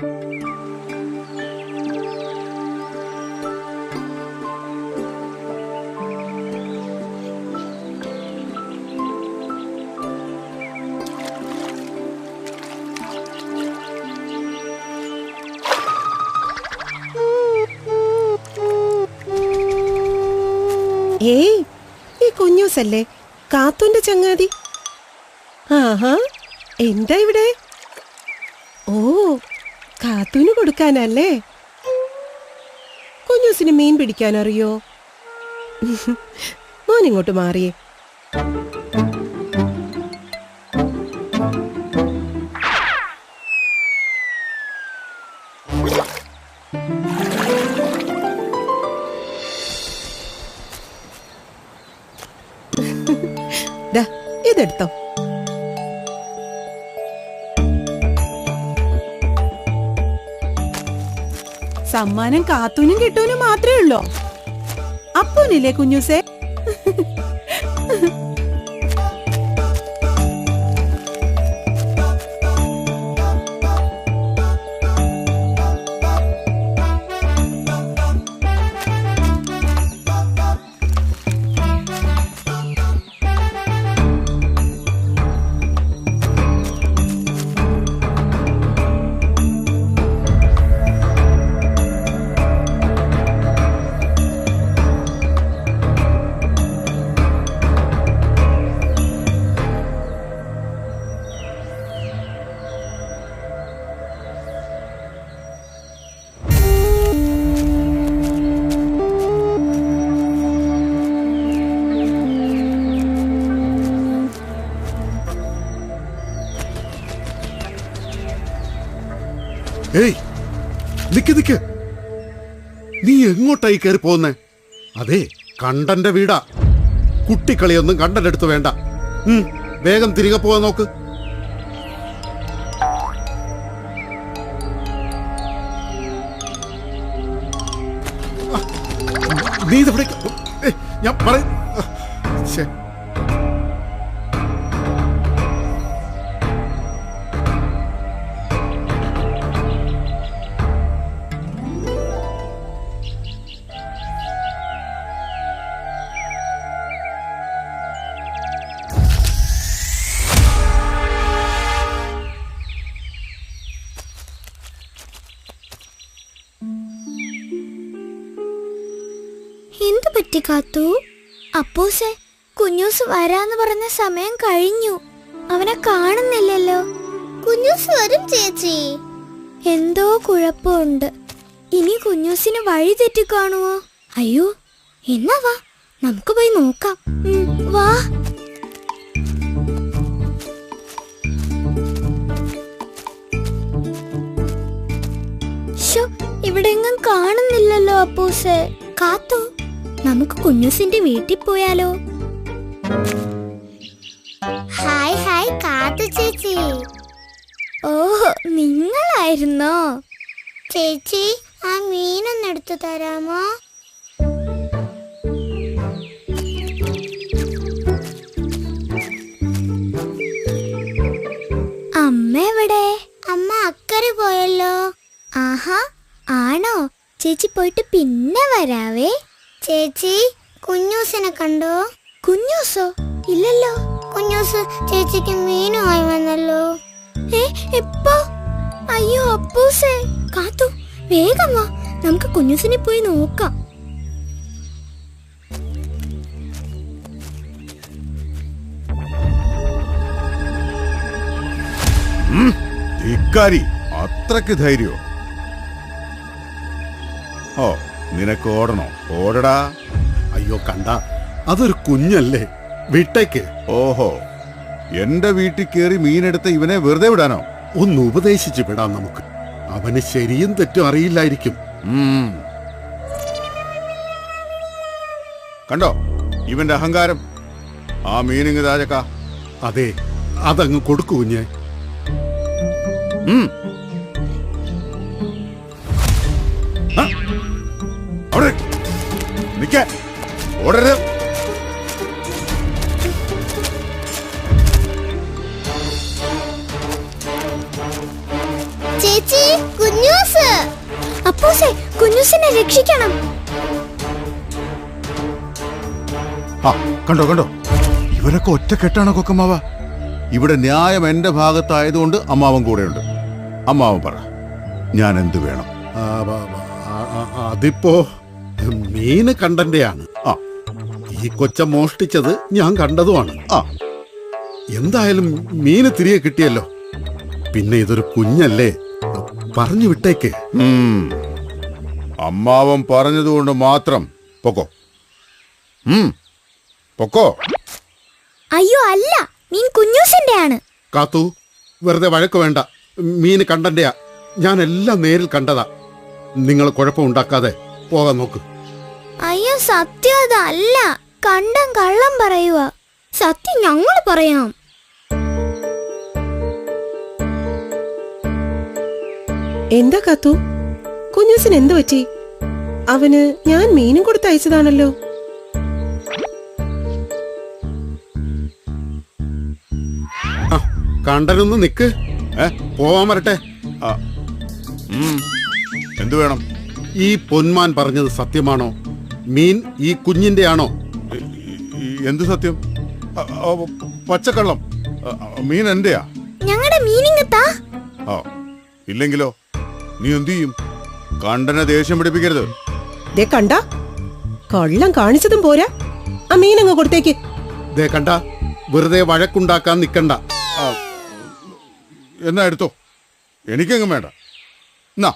ഏയ്, ഈ കുഞ്ഞൂസല്ലേ കാത്തുന്റെ ചങ്ങാതി? ആഹാ, എന്താ ഇവിടെ? ഓ, കാത്തൂന് കൊടുക്കാനല്ലേ? കുഞ്ഞൂസിന് മീൻ പിടിക്കാൻ അറിയോ? മോനിങ്ങോട്ട് മാറിയേ. ഇതെടുത്തോ. സമ്മാനം കാത്തൂനും കിട്ടൂനും മാത്രമേ ഉള്ളൂ. അപ്പൂനില്ലേ കുഞ്ഞൂസേ? ഏയ്, നിക്ക് നിക്ക്, നീ എങ്ങോട്ടായി കയറി പോന്നേ? അതെ, കണ്ടന്റെ വീടാ. കുട്ടിക്കളിയൊന്നും കണ്ടന്റെ അടുത്ത് വേണ്ട. വേഗം തിരികെ പോവാൻ നോക്ക്. നീ ഇതെവിടെ? ഞാൻ പറയും. എന്തു പറ്റി കാത്തു? അപ്പൂസേ, കുഞ്ഞൂസ് വരാന്ന് പറഞ്ഞ സമയം കഴിഞ്ഞു. അവനെ കാണുന്നില്ലല്ലോ. കുഞ്ഞൂസ് വരും ചേച്ചി. എന്തോ കുഴപ്പമുണ്ട്. ഇനി കുഞ്ഞൂസിന് വഴി തെറ്റി കാണുവോ? അയ്യോ, എന്നാ വാ, നമുക്ക് പോയി നോക്കാം. വാ. ഇവിടെങ്ങും കാണുന്നില്ലല്ലോ അപ്പൂസേ. കാത്തു, നമുക്ക് കുഞ്ഞൂസിന്റെ വീട്ടിൽ പോയാലോ? ഹായ് ഹായ് കാത്തു ചേച്ചി. ഓഹോ, നിങ്ങളായിരുന്നോ? ചേച്ചി, ആ മീനൊന്ന് എടുത്തു തരാമോ? അമ്മ എവിടെ? അമ്മ അക്കരെ പോയല്ലോ. ആഹാ, ആണോ? ചേച്ചി പോയിട്ട് പിന്നെ വരാവേ. ചേച്ചി, കുഞ്ഞൂസിനെ കണ്ടോ? കുഞ്ഞൂസോ? ഇല്ലല്ലോ. കുഞ്ഞൂസ് ചേച്ചിക്ക് മീനുമായി വന്നല്ലോ. എപ്പോ? അയ്യോ അപ്പൂസേ. കാത്തു, വേഗം വാ, നമുക്ക് കുഞ്ഞൂസിനെ പോയി നോക്കാം. ഇക്കാരി അത്രക്ക് ധൈര്യോ? ഓ, നിനക്ക് ഓടണോ? ഓടടാ. അയ്യോ കണ്ട, അതൊരു കുഞ്ഞല്ലേ, വിട്ടേക്ക്. ഓഹോ, എന്റെ വീട്ടിൽ കയറി മീനെടുത്ത ഇവനെ വെറുതെ വിടാനോ? ഒന്ന് ഉപദേശിച്ചു വിടാം നമുക്ക്. അവന് ശരിയും തെറ്റും അറിയില്ലായിരിക്കും. കണ്ടോ ഇവന്റെ അഹങ്കാരം? ആ മീനിങ് താജക്ക. അതെ, അതങ്ങ് കൊടുക്കൂ കുഞ്ഞേ. ഓടരുത്. ചേച്ചി, കുഞ്ഞ് കുഞ്ഞൂസ് അപ്പൂസേ കുഞ്ഞൂസിനെ രക്ഷിക്കണം. ആ കണ്ടോ കണ്ടോ, ഇവരൊക്കെ ഒറ്റക്കെട്ടാണ് കൊക്കമ്മാവ. ഇവിടെ ന്യായം എന്റെ ഭാഗത്തായതുകൊണ്ട് അമ്മാവൻ കൂടെയുണ്ട്. അമ്മാവൻ പറ, ഞാൻ എന്ത് വേണം? അതിപ്പോ മീന് കണ്ടന്റെയാണ്. ആ ഈ കൊച്ച മോഷ്ടിച്ചത് ഞാൻ കണ്ടതുമാണ്. ആ എന്തായാലും മീന് തിരികെ കിട്ടിയല്ലോ. പിന്നെ ഇതൊരു കുഞ്ഞല്ലേ, പറഞ്ഞു വിട്ടേക്ക്. അമ്മാവൻ പറഞ്ഞതുകൊണ്ട് മാത്രം പൊക്കോ. പൊക്കോ. അയ്യോ അല്ല, മീൻ കുഞ്ഞൂസിന്റെയാണ്. കാത്തു, വെറുതെ വഴക്ക് വേണ്ട. മീന് കണ്ടന്റെയാ, ഞാൻ എല്ലാം നേരിൽ കണ്ടതാ. നിങ്ങൾ കുഴപ്പമുണ്ടാക്കാതെ പോകാൻ നോക്ക്. അയ്യോ സത്യം അതല്ല, കണ്ടം കള്ളം പറയുക. സത്യം ഞങ്ങൾ പറയാം. എന്താ കാത്തു, കുഞ്ഞൂസിന് എന്തു പറ്റി? അവന് ഞാൻ മീനും കൊടുത്തയച്ചതാണല്ലോ. കണ്ടനൊന്ന് നിക്ക്, പോവാൻ വരട്ടെ. എന്തു വേണം? ഈ പൊന്മാൻ പറഞ്ഞത് സത്യമാണോ? മീൻ ഈ കുഞ്ഞിന്റെ ആണോ? എന്ത് സത്യം? പച്ചക്കള്ളം. മീൻ എന്റെയാ. ഞങ്ങളുടെ മീനിങ് താ. ആ ഇല്ലെങ്കിലോ നീ എന്തു ചെയ്യും? കണ്ടനെ ദേഷ്യം പിടിപ്പിക്കരുത്. ദേ കണ്ട, കള്ളം കാണിച്ചതും പോരാ, ആ മീനങ്ങ് കൊടുത്തേക്ക്. ദേ കണ്ട, വെറുതെ വഴക്കുണ്ടാക്കാൻ നിക്കണ്ട. എന്നാ എടുത്തോ, എനിക്കെങ്ങും വേണ്ട. എന്നാ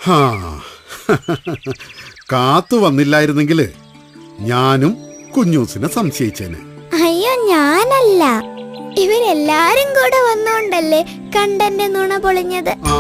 ഹാ കാത്തു വന്നില്ലായിരുന്നെങ്കിൽ ഞാനും കുഞ്ഞൂസിനെ സംശയിച്ചേനെ. അയ്യോ ഞാനല്ല, ഇവരെല്ലാരും കൂടെ വന്നോണ്ടല്ലേ കണ്ടന്റെ നുണ പൊളിഞ്ഞത്. ആ